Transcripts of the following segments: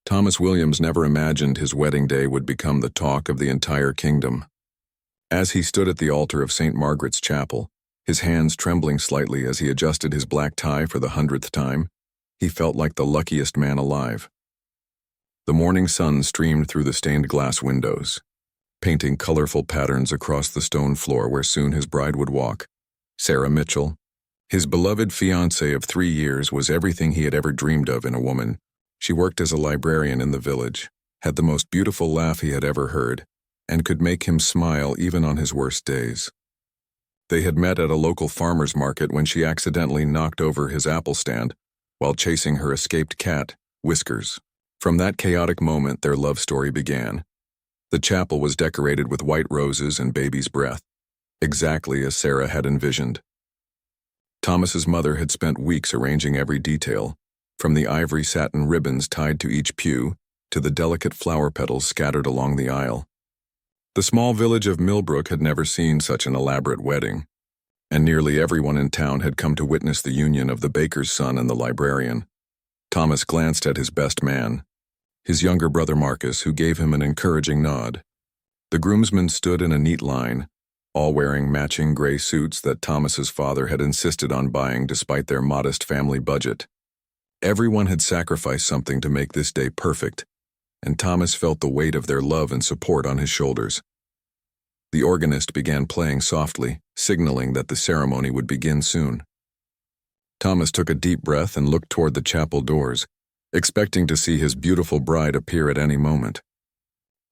Thomas Williams never imagined his wedding day would become the talk of the entire kingdom. As he stood at the altar of St. Margaret's Chapel, his hands trembling slightly as he adjusted his black tie for the 100th time, he felt like the luckiest man alive. The morning sun streamed through the stained glass windows, painting colorful patterns across the stone floor where soon his bride would walk. Sarah Mitchell, his beloved fiancée of 3 years, was everything he had ever dreamed of in a woman. She worked as a librarian in the village, had the most beautiful laugh he had ever heard, and could make him smile even on his worst days. They had met at a local farmer's market when she accidentally knocked over his apple stand while chasing her escaped cat, Whiskers. From that chaotic moment, their love story began. The chapel was decorated with white roses and baby's breath, exactly as Sarah had envisioned. Thomas's mother had spent weeks arranging every detail, from the ivory satin ribbons tied to each pew to the delicate flower petals scattered along the aisle. The small village of Millbrook had never seen such an elaborate wedding, and nearly everyone in town had come to witness the union of the baker's son and the librarian. Thomas glanced at his best man, his younger brother Marcus, who gave him an encouraging nod. The groomsmen stood in a neat line, all wearing matching gray suits that Thomas's father had insisted on buying despite their modest family budget. Everyone had sacrificed something to make this day perfect, and Thomas felt the weight of their love and support on his shoulders. The organist began playing softly, signaling that the ceremony would begin soon. Thomas took a deep breath and looked toward the chapel doors, expecting to see his beautiful bride appear at any moment.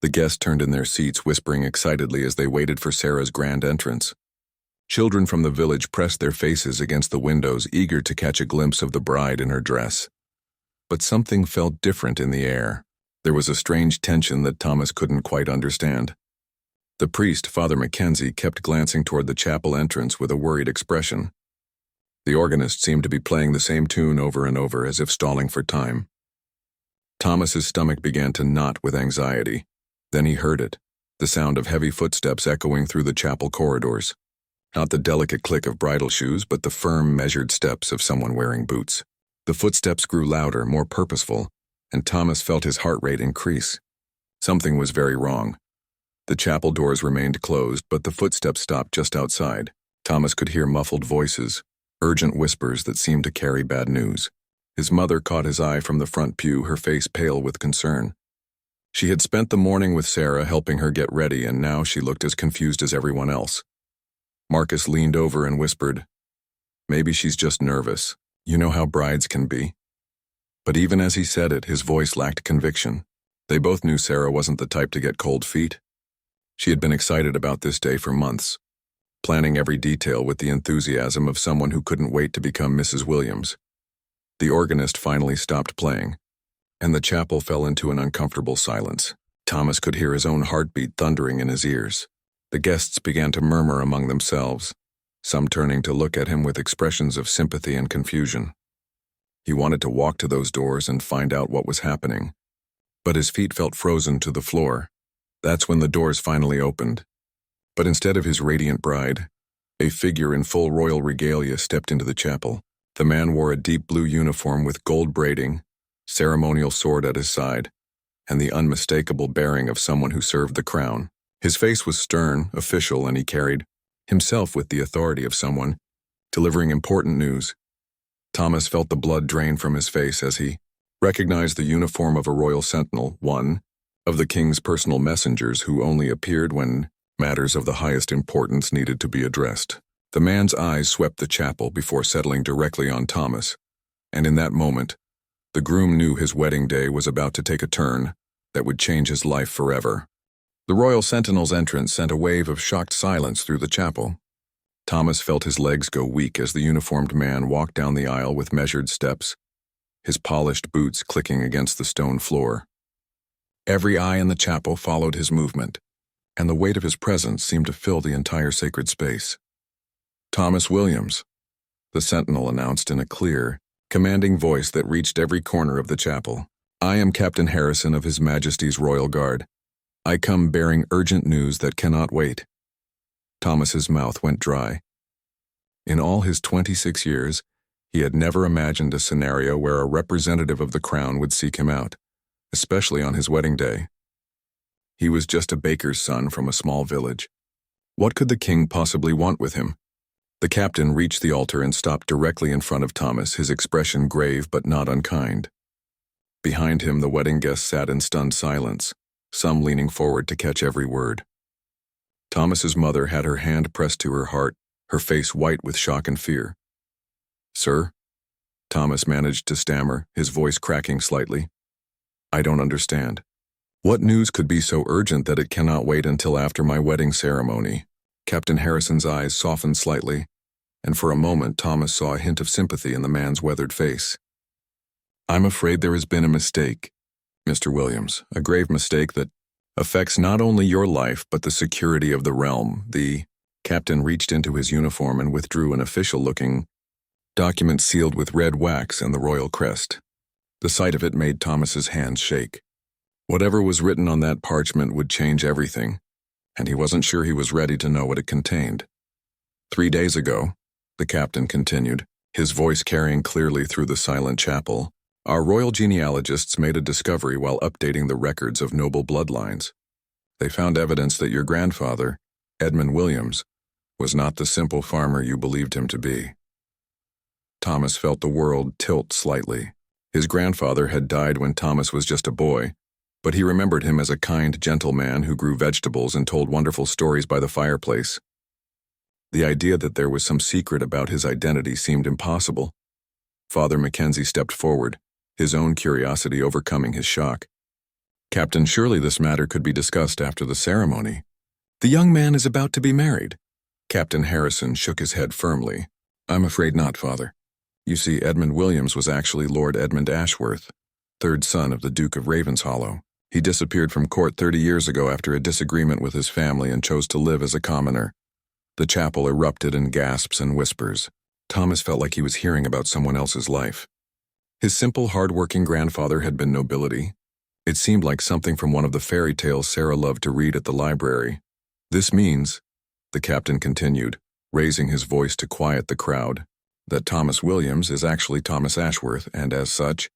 The guests turned in their seats, whispering excitedly as they waited for Sarah's grand entrance. Children from the village pressed their faces against the windows, eager to catch a glimpse of the bride in her dress. But something felt different in the air. There was a strange tension that Thomas couldn't quite understand. The priest, Father Mackenzie, kept glancing toward the chapel entrance with a worried expression. The organist seemed to be playing the same tune over and over, as if stalling for time. Thomas's stomach began to knot with anxiety. Then he heard it, the sound of heavy footsteps echoing through the chapel corridors. Not the delicate click of bridal shoes, but the firm, measured steps of someone wearing boots. The footsteps grew louder, more purposeful, and Thomas felt his heart rate increase. Something was very wrong. The chapel doors remained closed, but the footsteps stopped just outside. Thomas could hear muffled voices, urgent whispers that seemed to carry bad news. His mother caught his eye from the front pew, her face pale with concern. She had spent the morning with Sarah, helping her get ready, and now she looked as confused as everyone else. Marcus leaned over and whispered, "Maybe she's just nervous. You know how brides can be." But even as he said it, his voice lacked conviction. They both knew Sarah wasn't the type to get cold feet. She had been excited about this day for months, planning every detail with the enthusiasm of someone who couldn't wait to become Mrs. Williams. The organist finally stopped playing, and the chapel fell into an uncomfortable silence. Thomas could hear his own heartbeat thundering in his ears. The guests began to murmur among themselves, some turning to look at him with expressions of sympathy and confusion. He wanted to walk to those doors and find out what was happening, but his feet felt frozen to the floor. That's when the doors finally opened. But instead of his radiant bride, a figure in full royal regalia stepped into the chapel. The man wore a deep blue uniform with gold braiding, ceremonial sword at his side, and the unmistakable bearing of someone who served the crown. His face was stern, official, and he carried himself with the authority of someone delivering important news. Thomas felt the blood drain from his face as he recognized the uniform of a royal sentinel, one of the king's personal messengers who only appeared when matters of the highest importance needed to be addressed. The man's eyes swept the chapel before settling directly on Thomas, and in that moment, the groom knew his wedding day was about to take a turn that would change his life forever. The royal sentinel's entrance sent a wave of shocked silence through the chapel. Thomas felt his legs go weak as the uniformed man walked down the aisle with measured steps, his polished boots clicking against the stone floor. Every eye in the chapel followed his movement, and the weight of his presence seemed to fill the entire sacred space. "Thomas Williams," the sentinel announced in a clear, commanding voice that reached every corner of the chapel. "I am Captain Harrison of His Majesty's Royal Guard. I come bearing urgent news that cannot wait." Thomas's mouth went dry. In all his 26 years, he had never imagined a scenario where a representative of the crown would seek him out. especially on his wedding day. He was just a baker's son from a small village. What could the king possibly want with him? The captain reached the altar and stopped directly in front of Thomas, his expression grave but not unkind. Behind him, the wedding guests sat in stunned silence, some leaning forward to catch every word. Thomas's mother had her hand pressed to her heart, her face white with shock and fear. "Sir?" Thomas managed to stammer, his voice cracking slightly. "I don't understand. What news could be so urgent that it cannot wait until after my wedding ceremony?" Captain Harrison's eyes softened slightly, and for a moment Thomas saw a hint of sympathy in the man's weathered face. "I'm afraid there has been a mistake, Mr. Williams, a grave mistake that affects not only your life but the security of the realm." The captain reached into his uniform and withdrew an official-looking document sealed with red wax and the royal crest. The sight of it made Thomas's hands shake. Whatever was written on that parchment would change everything, and he wasn't sure he was ready to know what it contained. 3 days ago, the captain continued, his voice carrying clearly through the silent chapel, our royal genealogists made a discovery while updating the records of noble bloodlines. They found evidence that your grandfather, Edmund Williams, was not the simple farmer you believed him to be. Thomas felt the world tilt slightly. His grandfather had died when Thomas was just a boy, but he remembered him as a kind, gentle man who grew vegetables and told wonderful stories by the fireplace. The idea that there was some secret about his identity seemed impossible. Father Mackenzie stepped forward, his own curiosity overcoming his shock. "Captain, surely this matter could be discussed after the ceremony. The young man is about to be married." Captain Harrison shook his head firmly. "I'm afraid not, Father. You see, Edmund Williams was actually Lord Edmund Ashworth, third son of the Duke of Ravenshollow. He disappeared from court 30 years ago after a disagreement with his family and chose to live as a commoner." The chapel erupted in gasps and whispers. Thomas felt like he was hearing about someone else's life. His simple, hard-working grandfather had been nobility. It seemed like something from one of the fairy tales Sarah loved to read at the library. "This means," the captain continued, raising his voice to quiet the crowd, "that Thomas Williams is actually Thomas Ashworth, and as such,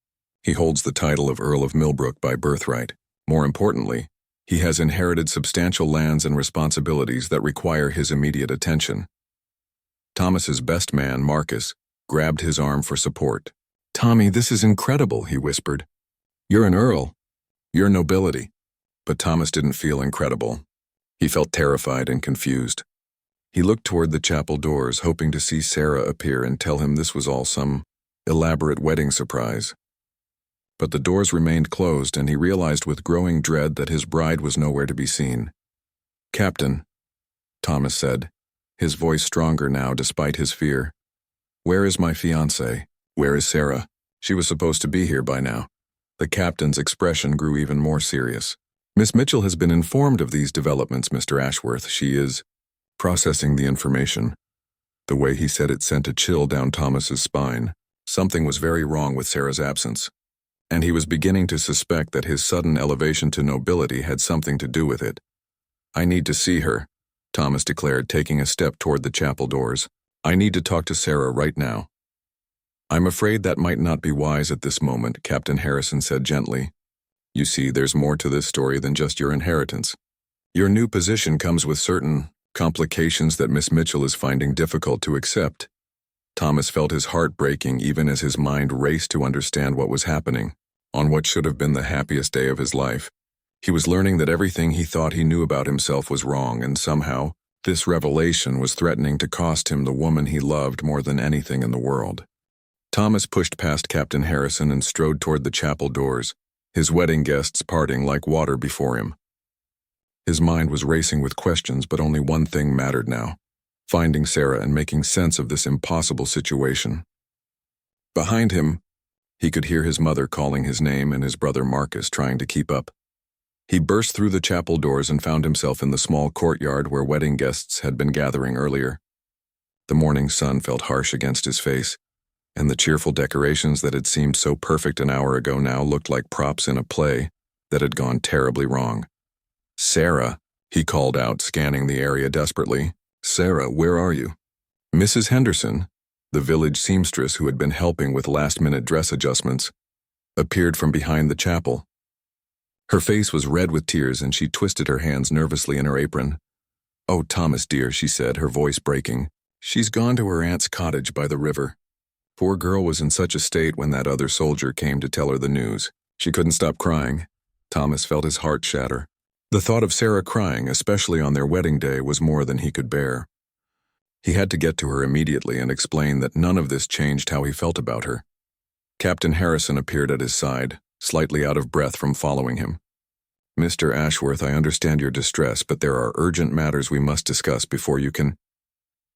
he holds the title of Earl of Millbrook by birthright. More importantly, he has inherited substantial lands and responsibilities that require his immediate attention." Thomas's best man, Marcus, grabbed his arm for support. "Tommy, this is incredible," he whispered. "You're an earl. You're nobility." But Thomas didn't feel incredible. He felt terrified and confused. He looked toward the chapel doors, hoping to see Sarah appear and tell him this was all some elaborate wedding surprise. But the doors remained closed, and he realized with growing dread that his bride was nowhere to be seen. "Captain," Thomas said, his voice stronger now despite his fear, "where is my fiancée? Where is Sarah? She was supposed to be here by now." The captain's expression grew even more serious. "Miss Mitchell has been informed of these developments, Mr. Ashworth. She is processing the information." The way he said it sent a chill down Thomas's spine. Something was very wrong with Sarah's absence, and he was beginning to suspect that his sudden elevation to nobility had something to do with it. "I need to see her," Thomas declared, taking a step toward the chapel doors. "I need to talk to Sarah right now." "I'm afraid that might not be wise at this moment," Captain Harrison said gently. "You see, there's more to this story than just your inheritance. Your new position comes with certain complications that Miss Mitchell is finding difficult to accept." Thomas felt his heart breaking even as his mind raced to understand what was happening. On what should have been the happiest day of his life, he was learning that everything he thought he knew about himself was wrong, and somehow, this revelation was threatening to cost him the woman he loved more than anything in the world. Thomas pushed past Captain Harrison and strode toward the chapel doors, his wedding guests parting like water before him. His mind was racing with questions, but only one thing mattered now: finding Sarah and making sense of this impossible situation. Behind him, he could hear his mother calling his name and his brother Marcus trying to keep up. He burst through the chapel doors and found himself in the small courtyard where wedding guests had been gathering earlier. The morning sun felt harsh against his face, and the cheerful decorations that had seemed so perfect an hour ago now looked like props in a play that had gone terribly wrong. "Sarah," he called out, scanning the area desperately. "Sarah, where are you?" Mrs. Henderson, the village seamstress who had been helping with last-minute dress adjustments, appeared from behind the chapel. Her face was red with tears and she twisted her hands nervously in her apron. "Oh, Thomas dear," she said, her voice breaking. "She's gone to her aunt's cottage by the river." Poor girl was in such a state when that other soldier came to tell her the news. She couldn't stop crying. Thomas felt his heart shatter. The thought of Sarah crying, especially on their wedding day, was more than he could bear. He had to get to her immediately and explain that none of this changed how he felt about her. Captain Harrison appeared at his side, slightly out of breath from following him. "Mr. Ashworth, I understand your distress, but there are urgent matters we must discuss before you can—"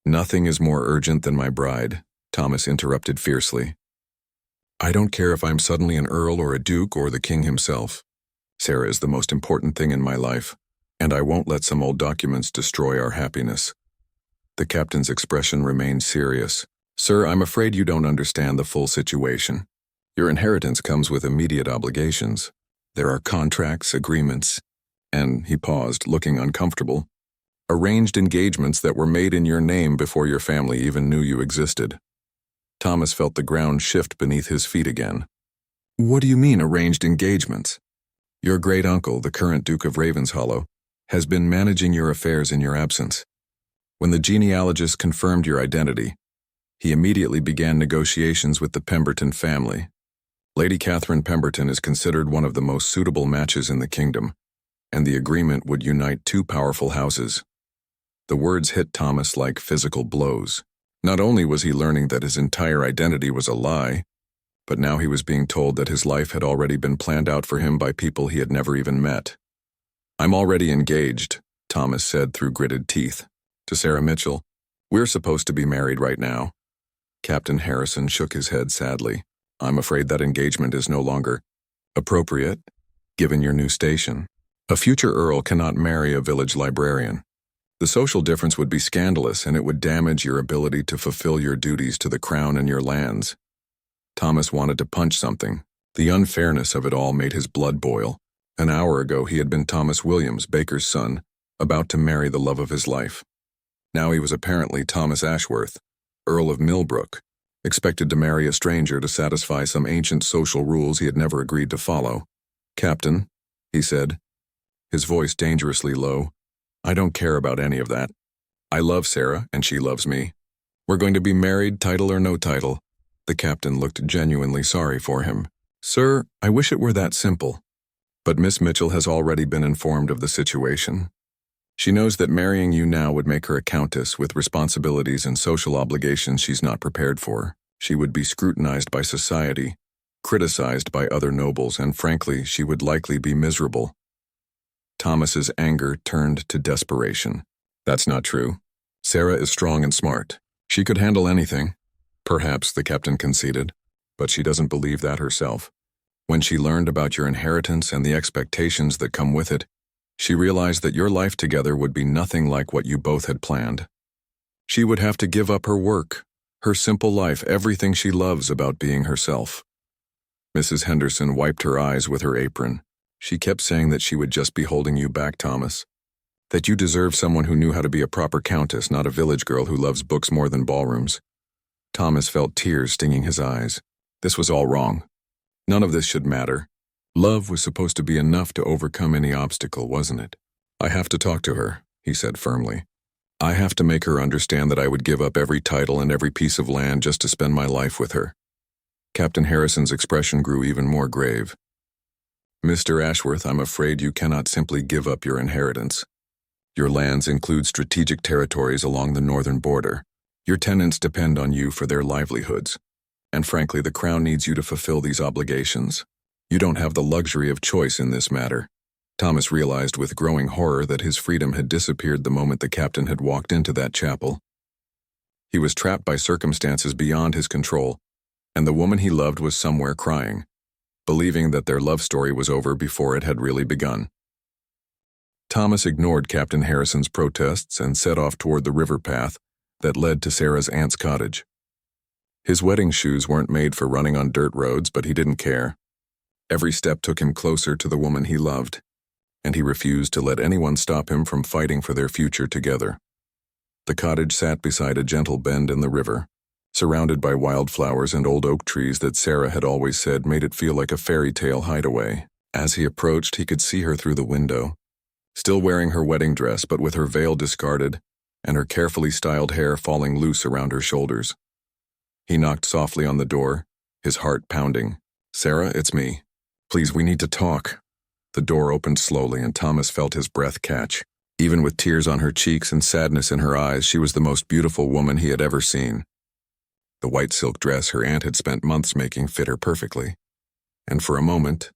"Nothing is more urgent than my bride," Thomas interrupted fiercely. "I don't care if I'm suddenly an earl or a duke or the king himself. Sarah is the most important thing in my life, and I won't let some old documents destroy our happiness." The captain's expression remained serious. "Sir, I'm afraid you don't understand the full situation. Your inheritance comes with immediate obligations. There are contracts, agreements, and," he paused, looking uncomfortable, "arranged engagements that were made in your name before your family even knew you existed." Thomas felt the ground shift beneath his feet again. "What do you mean, arranged engagements?" "Your great-uncle, the current Duke of Ravenshollow, has been managing your affairs in your absence. When the genealogist confirmed your identity, he immediately began negotiations with the Pemberton family. Lady Catherine Pemberton is considered one of the most suitable matches in the kingdom, and the agreement would unite two powerful houses." The words hit Thomas like physical blows. Not only was he learning that his entire identity was a lie, but now he was being told that his life had already been planned out for him by people he had never even met. "I'm already engaged," Thomas said through gritted teeth, "to Sarah Mitchell. We're supposed to be married right now." Captain Harrison shook his head sadly. "I'm afraid that engagement is no longer appropriate, given your new station. A future earl cannot marry a village librarian. The social difference would be scandalous, and it would damage your ability to fulfill your duties to the crown and your lands." Thomas wanted to punch something. The unfairness of it all made his blood boil. An hour ago he had been Thomas Williams, Baker's son, about to marry the love of his life. Now he was apparently Thomas Ashworth, Earl of Millbrook, expected to marry a stranger to satisfy some ancient social rules he had never agreed to follow. "Captain," he said, his voice dangerously low, "I don't care about any of that. I love Sarah, and she loves me. We're going to be married, title or no title." The captain looked genuinely sorry for him. "Sir, I wish it were that simple. But Miss Mitchell has already been informed of the situation. She knows that marrying you now would make her a countess with responsibilities and social obligations she's not prepared for. She would be scrutinized by society, criticized by other nobles, and frankly, she would likely be miserable." Thomas's anger turned to desperation. "That's not true. Sarah is strong and smart. She could handle anything." "Perhaps," the captain conceded, "but she doesn't believe that herself. When she learned about your inheritance and the expectations that come with it, she realized that your life together would be nothing like what you both had planned. She would have to give up her work, her simple life, everything she loves about being herself." Mrs. Henderson wiped her eyes with her apron. "She kept saying that she would just be holding you back, Thomas. That you deserve someone who knew how to be a proper countess, not a village girl who loves books more than ballrooms." Thomas felt tears stinging his eyes. This was all wrong. None of this should matter. Love was supposed to be enough to overcome any obstacle, wasn't it? "I have to talk to her," he said firmly. "I have to make her understand that I would give up every title and every piece of land just to spend my life with her." Captain Harrison's expression grew even more grave. "Mr. Ashworth, I'm afraid you cannot simply give up your inheritance. Your lands include strategic territories along the northern border. Your tenants depend on you for their livelihoods. And frankly, the crown needs you to fulfill these obligations. You don't have the luxury of choice in this matter." Thomas realized with growing horror that his freedom had disappeared the moment the captain had walked into that chapel. He was trapped by circumstances beyond his control, and the woman he loved was somewhere crying, believing that their love story was over before it had really begun. Thomas ignored Captain Harrison's protests and set off toward the river path that led to Sarah's aunt's cottage. His wedding shoes weren't made for running on dirt roads, but he didn't care. Every step took him closer to the woman he loved, and he refused to let anyone stop him from fighting for their future together. The cottage sat beside a gentle bend in the river, surrounded by wildflowers and old oak trees that Sarah had always said made it feel like a fairy tale hideaway. As he approached, he could see her through the window, still wearing her wedding dress but with her veil discarded and her carefully styled hair falling loose around her shoulders. He knocked softly on the door, his heart pounding. "Sarah, it's me. Please, we need to talk." The door opened slowly and Thomas felt his breath catch. Even with tears on her cheeks and sadness in her eyes, she was the most beautiful woman he had ever seen. The white silk dress her aunt had spent months making fit her perfectly. And for a moment,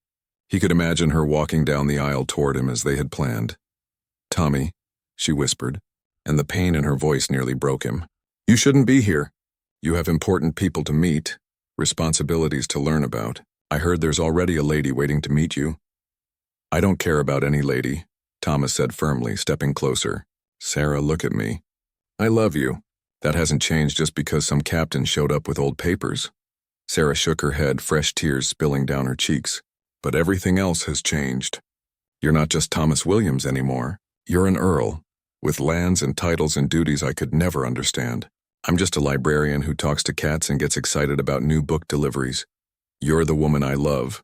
he could imagine her walking down the aisle toward him as they had planned. "Tommy," she whispered, and the pain in her voice nearly broke him. "You shouldn't be here. You have important people to meet, responsibilities to learn about. I heard there's already a lady waiting to meet you." "I don't care about any lady," Thomas said firmly, stepping closer. "Sarah, look at me. I love you. That hasn't changed just because some captain showed up with old papers." Sarah shook her head, fresh tears spilling down her cheeks. "But everything else has changed. You're not just Thomas Williams anymore. You're an earl, with lands and titles and duties I could never understand. I'm just a librarian who talks to cats and gets excited about new book deliveries." "You're the woman I love,"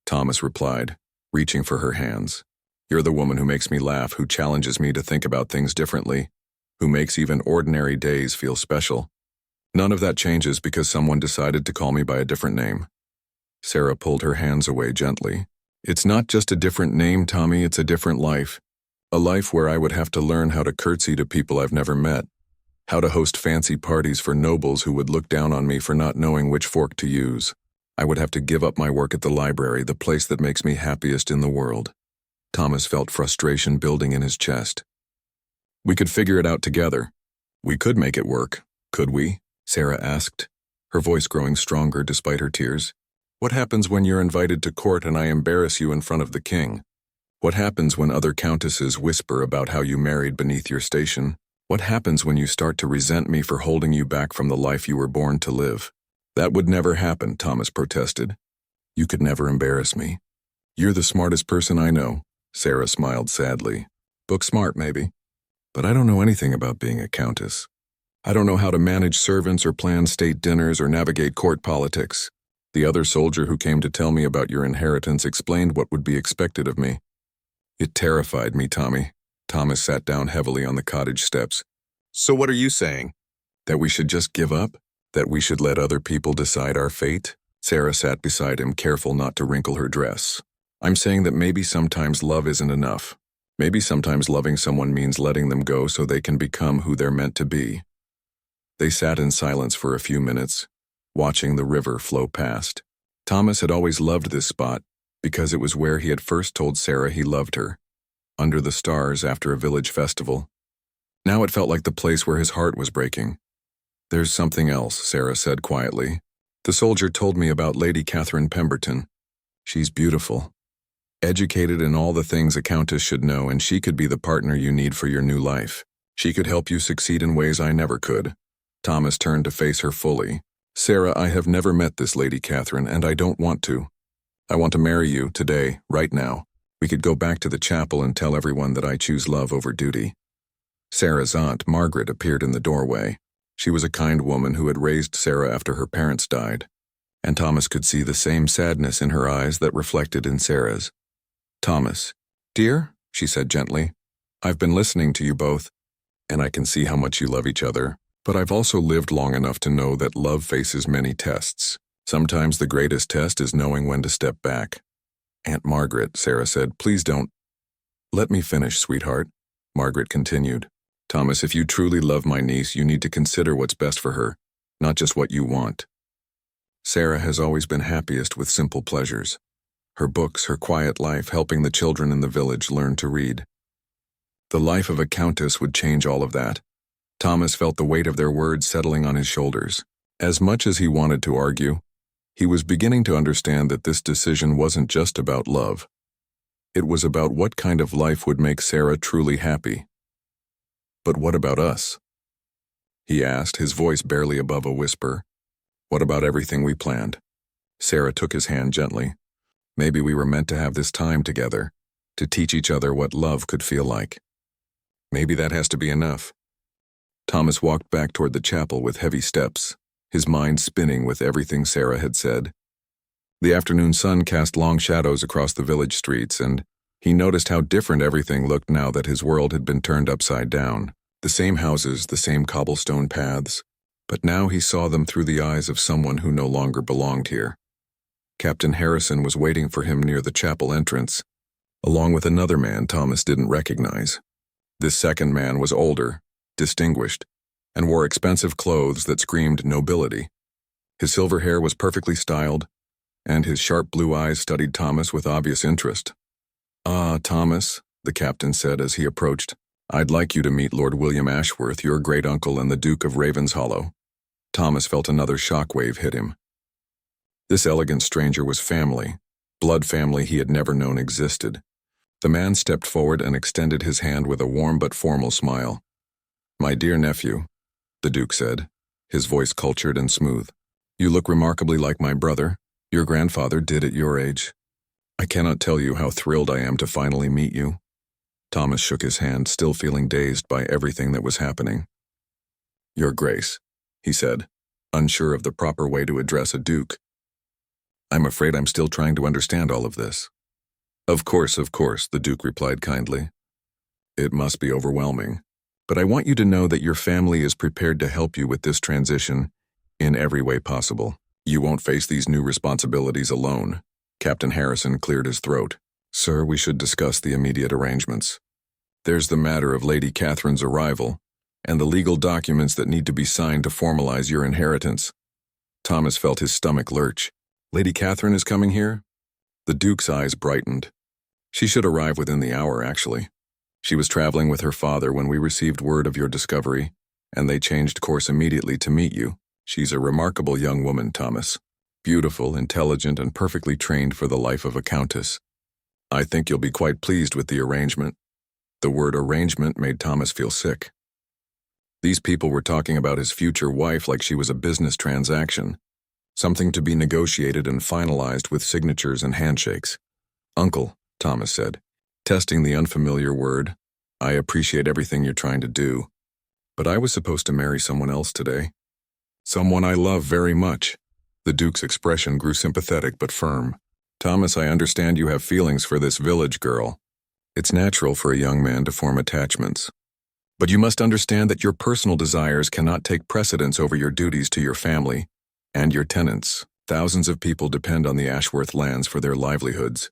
Thomas replied, reaching for her hands. "You're the woman who makes me laugh, who challenges me to think about things differently, who makes even ordinary days feel special. None of that changes because someone decided to call me by a different name." Sarah pulled her hands away gently. "It's not just a different name, Tommy, it's a different life. A life where I would have to learn how to curtsy to people I've never met, how to host fancy parties for nobles who would look down on me for not knowing which fork to use. I would have to give up my work at the library, the place that makes me happiest in the world." Thomas felt frustration building in his chest. "We could figure it out together. We could make it work, could we?" Sarah asked, her voice growing stronger despite her tears. "What happens when you're invited to court and I embarrass you in front of the king? What happens when other countesses whisper about how you married beneath your station? What happens when you start to resent me for holding you back from the life you were born to live?" "That would never happen," Thomas protested. "You could never embarrass me. You're the smartest person I know." Sarah smiled sadly. "Book smart, maybe. But I don't know anything about being a countess. I don't know how to manage servants or plan state dinners or navigate court politics. The other soldier who came to tell me about your inheritance explained what would be expected of me. It terrified me, Tommy." Thomas sat down heavily on the cottage steps. "So what are you saying? That we should just give up? That we should let other people decide our fate?" Sarah sat beside him, careful not to wrinkle her dress. "I'm saying that maybe sometimes love isn't enough. Maybe sometimes loving someone means letting them go so they can become who they're meant to be." They sat in silence for a few minutes, watching the river flow past. Thomas had always loved this spot because it was where he had first told Sarah he loved her, under the stars after a village festival. Now it felt like the place where his heart was breaking. "There's something else," Sarah said quietly. "The soldier told me about Lady Catherine Pemberton. She's beautiful, educated in all the things a countess should know, and she could be the partner you need for your new life. She could help you succeed in ways I never could." Thomas turned to face her fully. "Sarah, I have never met this Lady Catherine, and I don't want to. I want to marry you today, right now. We could go back to the chapel and tell everyone that I choose love over duty." Sarah's aunt, Margaret, appeared in the doorway. She was a kind woman who had raised Sarah after her parents died, and Thomas could see the same sadness in her eyes that reflected in Sarah's. "Thomas, dear," she said gently, "I've been listening to you both, and I can see how much you love each other. But I've also lived long enough to know that love faces many tests. Sometimes the greatest test is knowing when to step back." "Aunt Margaret," Sarah said, "please don't." "Let me finish, sweetheart," Margaret continued. "Thomas, if you truly love my niece, you need to consider what's best for her, not just what you want. Sarah has always been happiest with simple pleasures. Her books, her quiet life, helping the children in the village learn to read. The life of a countess would change all of that." Thomas felt the weight of their words settling on his shoulders. As much as he wanted to argue, he was beginning to understand that this decision wasn't just about love. It was about what kind of life would make Sarah truly happy. "But what about us?" he asked, his voice barely above a whisper. "What about everything we planned?" Sarah took his hand gently. "Maybe we were meant to have this time together, to teach each other what love could feel like. Maybe that has to be enough." Thomas walked back toward the chapel with heavy steps, his mind spinning with everything Sarah had said. The afternoon sun cast long shadows across the village streets, and he noticed how different everything looked now that his world had been turned upside down. The same houses, the same cobblestone paths, but now he saw them through the eyes of someone who no longer belonged here. Captain Harrison was waiting for him near the chapel entrance, along with another man Thomas didn't recognize. This second man was older, distinguished, and wore expensive clothes that screamed nobility. His silver hair was perfectly styled, and his sharp blue eyes studied Thomas with obvious interest. "Ah, Thomas," the captain said as he approached, "I'd like you to meet Lord William Ashworth, your great-uncle and the Duke of Ravenshollow." Thomas felt another shockwave hit him. This elegant stranger was family, blood family he had never known existed. The man stepped forward and extended his hand with a warm but formal smile. "My dear nephew," the Duke said, his voice cultured and smooth. "You look remarkably like my brother. Your grandfather did at your age. I cannot tell you how thrilled I am to finally meet you." Thomas shook his hand, still feeling dazed by everything that was happening. "Your Grace," he said, unsure of the proper way to address a duke. "I'm afraid I'm still trying to understand all of this." Of course," the Duke replied kindly. "It must be overwhelming. But I want you to know that your family is prepared to help you with this transition in every way possible. You won't face these new responsibilities alone." Captain Harrison cleared his throat. "Sir, we should discuss the immediate arrangements. There's the matter of Lady Catherine's arrival, and the legal documents that need to be signed to formalize your inheritance." Thomas felt his stomach lurch. "Lady Catherine is coming here?" The Duke's eyes brightened. "She should arrive within the hour, actually. She was traveling with her father when we received word of your discovery, and they changed course immediately to meet you. She's a remarkable young woman, Thomas. Beautiful, intelligent, and perfectly trained for the life of a countess. I think you'll be quite pleased with the arrangement." The word arrangement made Thomas feel sick. These people were talking about his future wife like she was a business transaction, something to be negotiated and finalized with signatures and handshakes. "Uncle," Thomas said, testing the unfamiliar word, "I appreciate everything you're trying to do, but I was supposed to marry someone else today. Someone I love very much." The Duke's expression grew sympathetic but firm. "Thomas, I understand you have feelings for this village girl. It's natural for a young man to form attachments. But you must understand that your personal desires cannot take precedence over your duties to your family and your tenants. Thousands of people depend on the Ashworth lands for their livelihoods."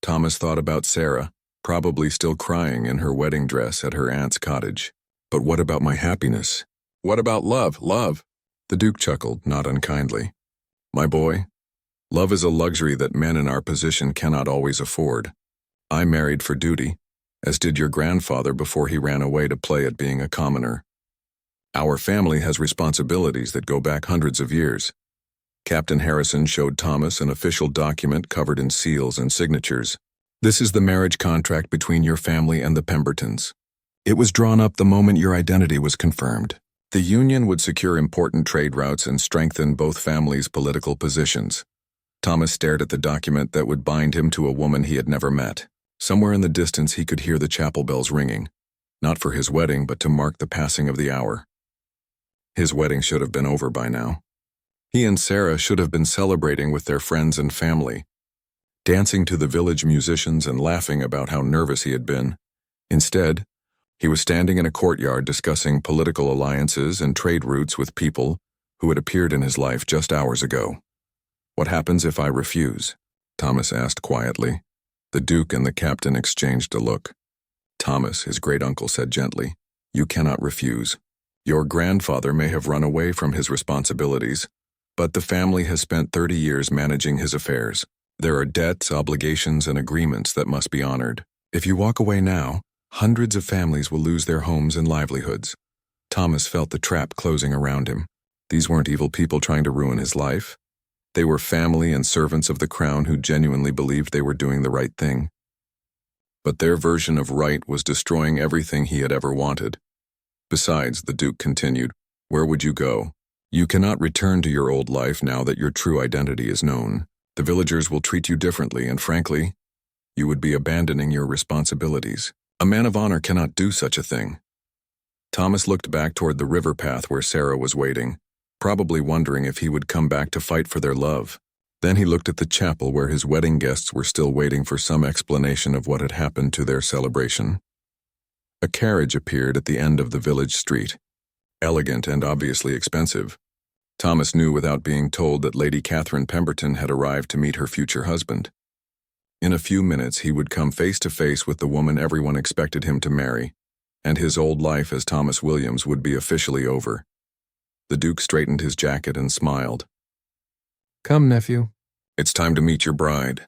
Thomas thought about Sarah, probably still crying in her wedding dress at her aunt's cottage. "But what about my happiness? What about love? The Duke chuckled, not unkindly. "My boy, love is a luxury that men in our position cannot always afford. I married for duty, as did your grandfather before he ran away to play at being a commoner. Our family has responsibilities that go back hundreds of years." Captain Harrison showed Thomas an official document covered in seals and signatures. "This is the marriage contract between your family and the Pembertons. It was drawn up the moment your identity was confirmed. The union would secure important trade routes and strengthen both families' political positions." Thomas stared at the document that would bind him to a woman he had never met. Somewhere in the distance he could hear the chapel bells ringing, not for his wedding but to mark the passing of the hour. His wedding should have been over by now. He and Sarah should have been celebrating with their friends and family, dancing to the village musicians and laughing about how nervous he had been. Instead, he was standing in a courtyard discussing political alliances and trade routes with people who had appeared in his life just hours ago. "What happens if I refuse?" Thomas asked quietly. The Duke and the captain exchanged a look. "Thomas," his great-uncle said gently, "you cannot refuse. Your grandfather may have run away from his responsibilities, but the family has spent 30 years managing his affairs. There are debts, obligations, and agreements that must be honored. If you walk away now, hundreds of families will lose their homes and livelihoods." Thomas felt the trap closing around him. These weren't evil people trying to ruin his life. They were family and servants of the crown who genuinely believed they were doing the right thing. But their version of right was destroying everything he had ever wanted. "Besides," the Duke continued, "where would you go? You cannot return to your old life now that your true identity is known. The villagers will treat you differently, and frankly, you would be abandoning your responsibilities. A man of honor cannot do such a thing." Thomas looked back toward the river path where Sarah was waiting, probably wondering if he would come back to fight for their love. Then he looked at the chapel where his wedding guests were still waiting for some explanation of what had happened to their celebration. A carriage appeared at the end of the village street, elegant and obviously expensive. Thomas knew without being told that Lady Catherine Pemberton had arrived to meet her future husband. In a few minutes he would come face to face with the woman everyone expected him to marry, and his old life as Thomas Williams would be officially over. The Duke straightened his jacket and smiled. "Come, nephew. It's time to meet your bride."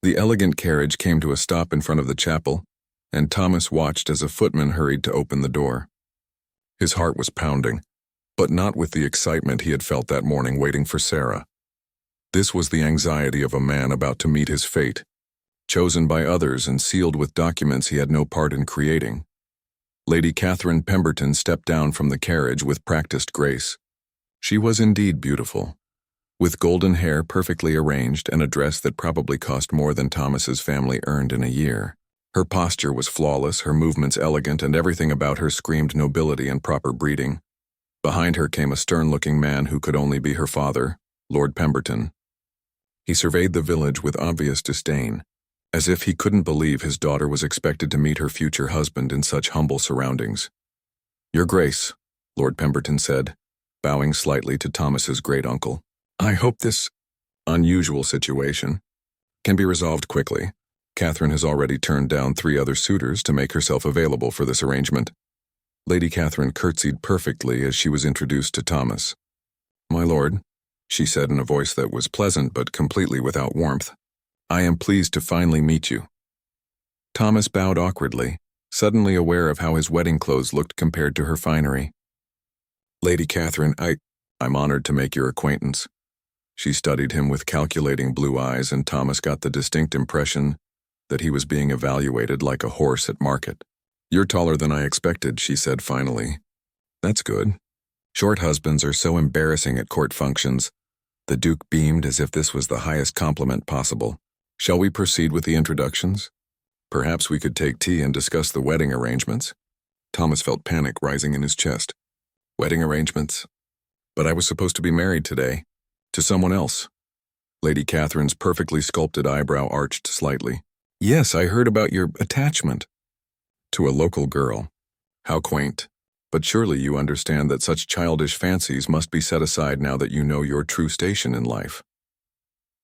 The elegant carriage came to a stop in front of the chapel, and Thomas watched as a footman hurried to open the door. His heart was pounding, but not with the excitement he had felt that morning waiting for Sarah. This was the anxiety of a man about to meet his fate, chosen by others and sealed with documents he had no part in creating. Lady Catherine Pemberton stepped down from the carriage with practiced grace. She was indeed beautiful, with golden hair perfectly arranged and a dress that probably cost more than Thomas's family earned in a year. Her posture was flawless, her movements elegant, and everything about her screamed nobility and proper breeding. Behind her came a stern-looking man who could only be her father, Lord Pemberton. He surveyed the village with obvious disdain, as if he couldn't believe his daughter was expected to meet her future husband in such humble surroundings. "Your Grace," Lord Pemberton said, bowing slightly to Thomas's great-uncle. "I hope this unusual situation can be resolved quickly. Catherine has already turned down 3 other suitors to make herself available for this arrangement." Lady Catherine curtsied perfectly as she was introduced to Thomas. "My lord," she said in a voice that was pleasant but completely without warmth, "I am pleased to finally meet you." Thomas bowed awkwardly, suddenly aware of how his wedding clothes looked compared to her finery. "Lady Catherine, I'm honored to make your acquaintance." She studied him with calculating blue eyes, and Thomas got the distinct impression that he was being evaluated like a horse at market. "You're taller than I expected," she said finally. "That's good. Short husbands are so embarrassing at court functions." The Duke beamed as if this was the highest compliment possible. "Shall we proceed with the introductions? Perhaps we could take tea and discuss the wedding arrangements." Thomas felt panic rising in his chest. "Wedding arrangements? But I was supposed to be married today. To someone else." Lady Catherine's perfectly sculpted eyebrow arched slightly. "Yes, I heard about your attachment." "To a local girl. How quaint. But surely you understand that such childish fancies must be set aside now that you know your true station in life."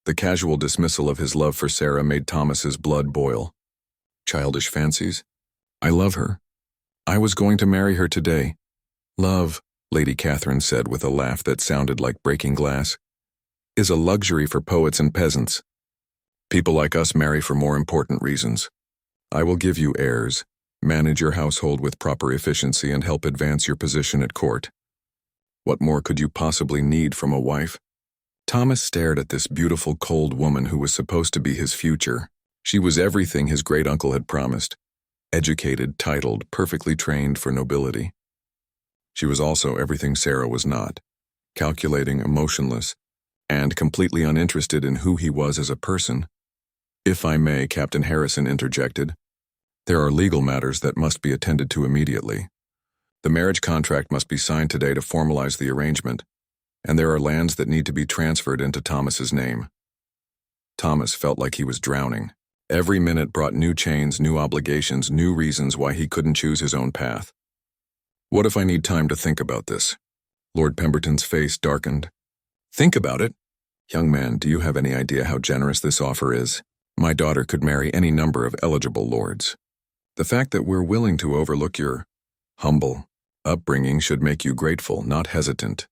The casual dismissal of his love for Sarah made Thomas's blood boil. "Childish fancies? I love her. I was going to marry her today." "Love," Lady Catherine said with a laugh that sounded like breaking glass, "is a luxury for poets and peasants. People like us marry for more important reasons. I will give you heirs, manage your household with proper efficiency, and help advance your position at court. What more could you possibly need from a wife?" Thomas stared at this beautiful, cold woman who was supposed to be his future. She was everything his great-uncle had promised. Educated, titled, perfectly trained for nobility. She was also everything Sarah was not. Calculating, emotionless, and completely uninterested in who he was as a person. "If I may," Captain Harrison interjected, "there are legal matters that must be attended to immediately. The marriage contract must be signed today to formalize the arrangement, and there are lands that need to be transferred into Thomas's name." Thomas felt like he was drowning. Every minute brought new chains, new obligations, new reasons why he couldn't choose his own path. "What if I need time to think about this?" Lord Pemberton's face darkened. "Think about it? Young man, do you have any idea how generous this offer is? My daughter could marry any number of eligible lords. The fact that we're willing to overlook your humble upbringing should make you grateful, not hesitant."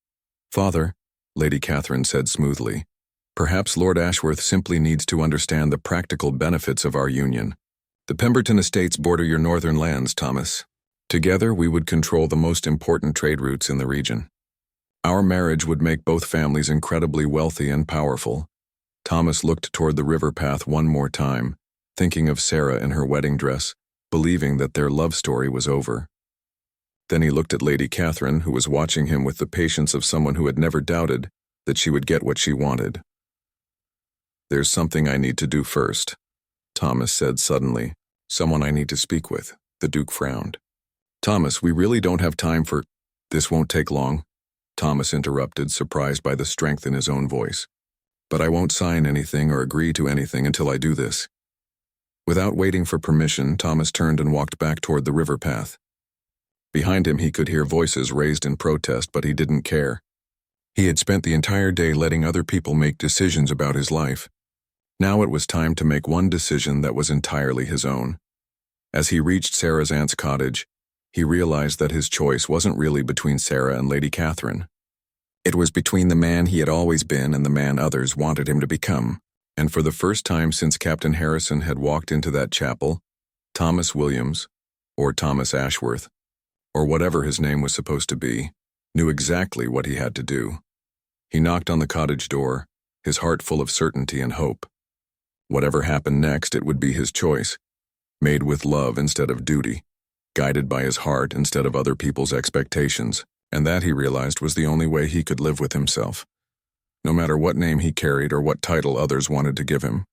"Father," Lady Catherine said smoothly, "perhaps Lord Ashworth simply needs to understand the practical benefits of our union. The Pemberton estates border your northern lands, Thomas. Together we would control the most important trade routes in the region. Our marriage would make both families incredibly wealthy and powerful." Thomas looked toward the river path one more time, thinking of Sarah in her wedding dress, believing that their love story was over. Then he looked at Lady Catherine, who was watching him with the patience of someone who had never doubted that she would get what she wanted. "There's something I need to do first," Thomas said suddenly. "Someone I need to speak with." The Duke frowned. "Thomas, we really don't have time for—" "This won't take long," Thomas interrupted, surprised by the strength in his own voice. but I won't sign anything or agree to anything until I do this." Without waiting for permission, Thomas turned and walked back toward the river path. Behind him he could hear voices raised in protest, but he didn't care. He had spent the entire day letting other people make decisions about his life. Now it was time to make one decision that was entirely his own. As he reached Sarah's aunt's cottage, he realized that his choice wasn't really between Sarah and Lady Catherine. It was between the man he had always been and the man others wanted him to become. And for the first time since Captain Harrison had walked into that chapel, Thomas Williams, or Thomas Ashworth, or whatever his name was supposed to be, knew exactly what he had to do. He knocked on the cottage door, his heart full of certainty and hope. Whatever happened next, it would be his choice, made with love instead of duty, guided by his heart instead of other people's expectations, and that, he realized, was the only way he could live with himself. No matter what name he carried or what title others wanted to give him,